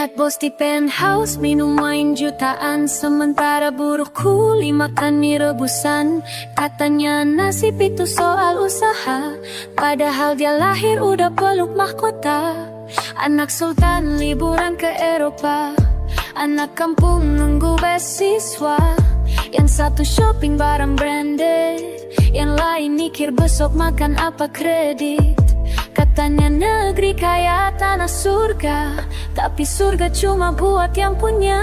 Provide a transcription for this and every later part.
Lihat bos di penthouse minum wine jutaan, sementara buruh kuli makan mie rebusan. Katanya nasib itu soal usaha, padahal dia lahir udah peluk mahkota. Anak sultan liburan ke Eropa, anak kampung nunggu beasiswa. Yang satu shopping barang branded, yang lain mikir besok makan apa kredit. Katanya negeri kaya tanah surga, tapi surga cuma buat yang punya.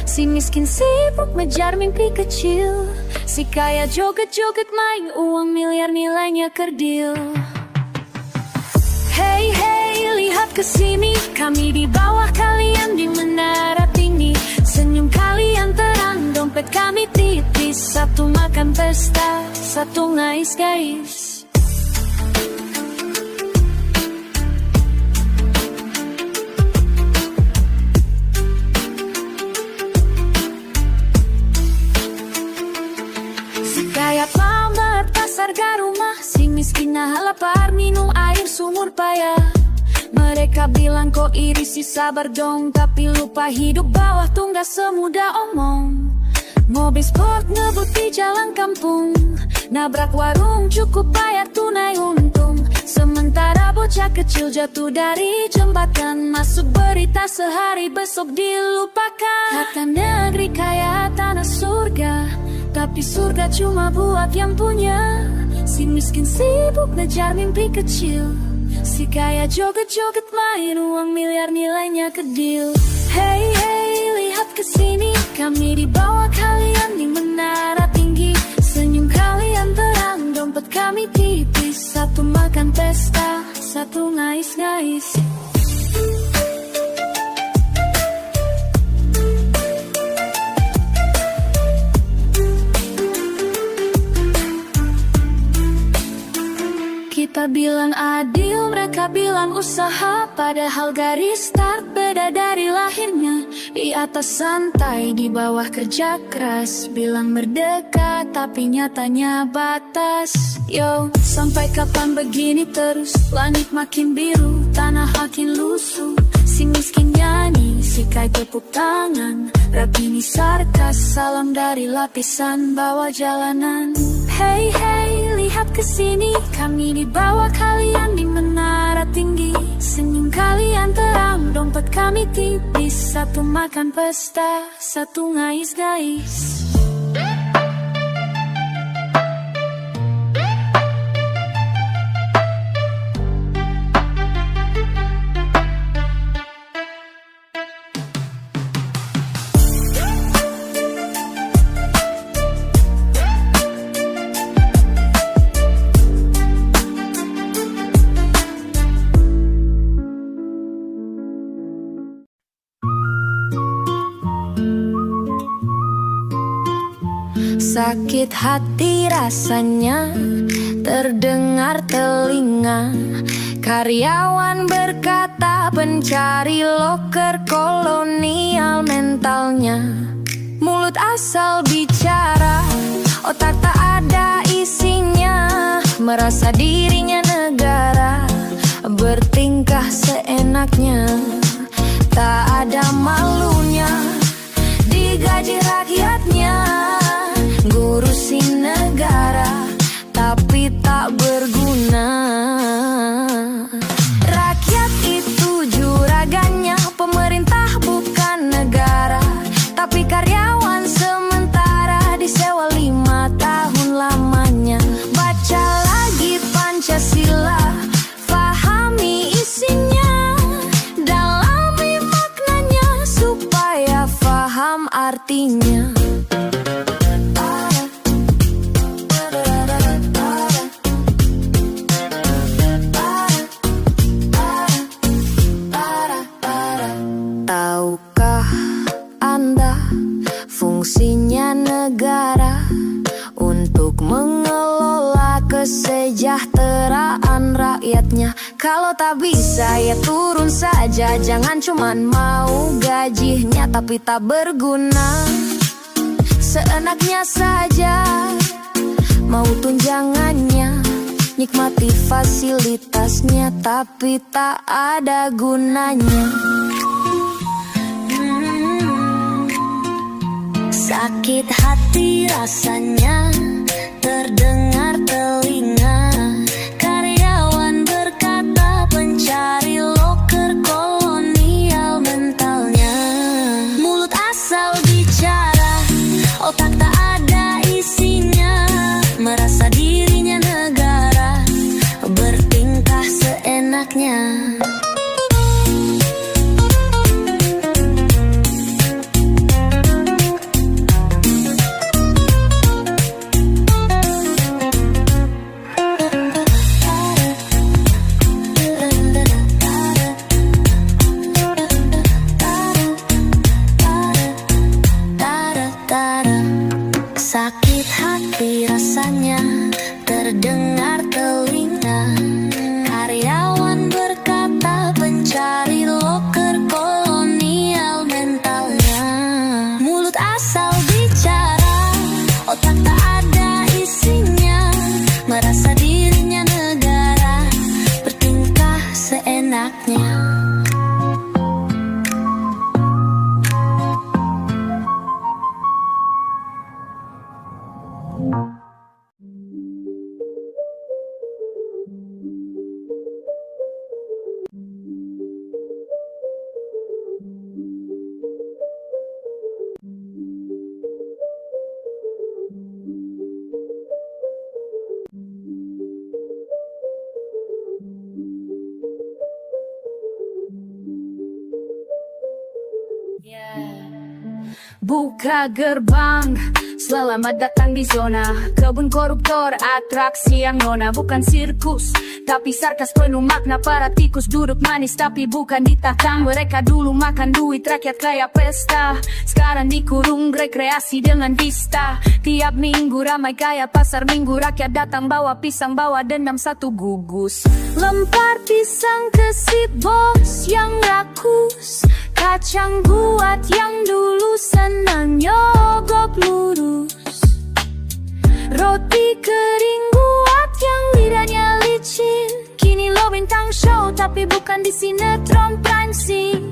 Si miskin sibuk ngejar mimpi kecil, si kaya joget-joget main uang miliar nilainya kerdil. Hey hey, lihat kesini, kami di bawah, kalian di menara tinggi. Senyum kalian terang, dompet kami tipis. Satu makan pesta, satu ngais-ngais. Kayak pamer pasar garumah, si miskin lapar minum air sumur payah. Mereka bilang kok iri si sabar dong, tapi lupa hidup bawah tuh gak semudah omong. Mobil sport ngebut di jalan kampung, nabrak warung cukup bayar tunai untung. Sementara bocah kecil jatuh dari jembatan, masuk berita sehari besok dilupakan. Kata negeri kaya tanah surga, tapi surga cuma buat yang punya. Si miskin sibuk ngejar mimpi kecil, si kaya joget-joget main uang miliar nilainya kerdil. Hey hey, lihat kesini, kami di bawah, kalian di menara tinggi. Senyum kalian terang, dompet kami tipis. Satu makan pesta, satu ngais-ngais. Kita bilang adil, mereka bilang usaha, padahal garis start beda dari lahirnya. Di atas santai, di bawah kerja keras. Bilang merdeka, tapi nyatanya batas. Yo, sampai kapan begini terus? Langit makin biru, tanah makin lusuh. Si miskin nyanyi, si kaya tepuk tangan. Rap ini sarkas, salam dari lapisan bawah jalanan. Hey hey, lihat kesini, kami di bawah, kalian di menara tinggi. Senyum kalian terang, dompet kami tipis. Satu makan pesta, satu ngais-ngais. Sakit hati rasanya terdengar telinga. Karyawan berkata pencari loker kolonial mentalnya. Mulut asal bicara, otak tak ada isinya. Merasa dirinya negara, bertingkah seenaknya. Tak ada malunya, digaji rakyatnya. Ngurusin negara, tapi tak berguna. Rakyat itu juragannya, pemerintah bukan negara. Tapi karyawan sementara disewa 5 tahun lamanya. Baca lagi Pancasila, fahami isinya, dalami maknanya supaya faham artinya. Tahukah Anda fungsinya negara untuk mengelola kesejahteraan rakyatnya? Kalau tak bisa ya turun saja, jangan cuman mau gajinya tapi tak berguna. Seenaknya saja mau tunjangannya, nikmati fasilitasnya tapi tak ada gunanya. Sakit hati rasanya terdengar telinga. Karyawan berkata pencari loker kolonial mentalnya. Mulut asal bicara, otak tak ada isinya. Merasa dirinya negara, bertingkah seenaknya. Sakit hati rasanya terdengar telinga. Karyawan berkata pencari loker kolonial mentalnya. Mulut asal bicara, otak tak ada isinya. Merasa dirinya negara, bertingkah seenaknya. Buka gerbang, selamat datang di zona kebun koruptor, atraksi yang nona. Bukan sirkus, tapi sarkas penuh makna. Para tikus duduk manis, tapi bukan ditatang. Mereka dulu makan duit rakyat kayak pesta, sekarang dikurung rekreasi dengan vista. Tiap minggu ramai kayak pasar minggu. Rakyat datang bawa pisang, bawa dendam satu gugus. Lempar pisang ke si bos yang rakus. Kacang buat yang dulu senang nyogok lurus. Roti kering buat yang lidahnya licin. Kini lo bintang show tapi bukan di sinetron prime scene.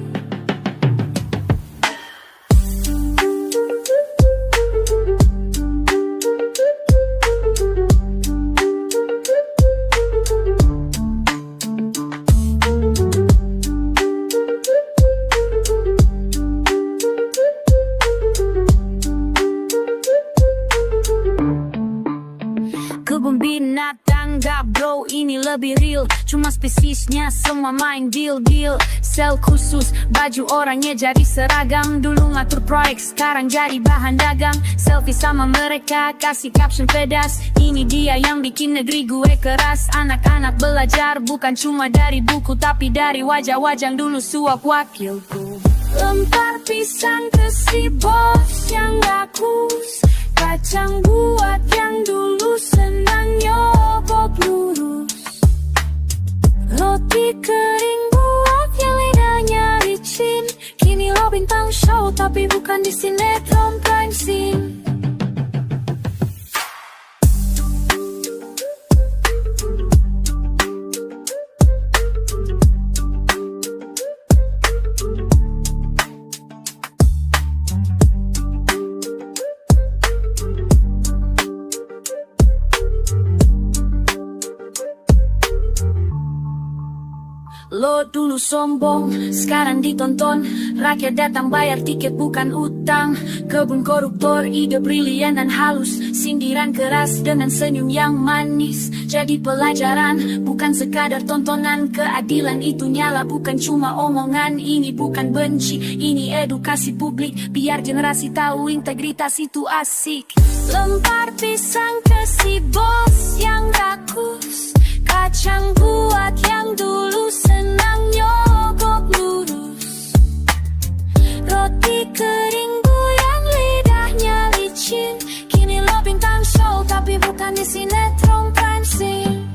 Kebun binatang gak bro, ini lebih real. Cuma spesiesnya semua main deal-deal. Sel khusus, baju orangnya jadi seragam. Dulu ngatur proyek, sekarang jadi bahan dagang. Selfie sama mereka, kasih caption pedas. Ini dia yang bikin negeri gue keras. Anak-anak belajar bukan cuma dari buku, tapi dari wajah-wajah dulu suap wakilku. Lempar pisang ke si bos yang rakus. Kacang buat yang dulu senang nyogok lurus. Roti kering buat yang lidahnya licin. Kini lo bintang show tapi bukan di sinetron prime scene. Lo dulu sombong, sekarang ditonton. Rakyat datang bayar tiket bukan utang. Kebun koruptor, ide brilian dan halus. Sindiran keras dengan senyum yang manis. Jadi pelajaran, bukan sekadar tontonan. Keadilan itu nyala, bukan cuma omongan. Ini bukan benci, ini edukasi publik. Biar generasi tahu integritas itu asik. Lempar pisang ke si bos yang rakus. Kacang buat yang dulu senang nyogok lurus. Roti kering yang lidahnya licin. Kini lo bintang show tapi bukan di sinetron prime scene.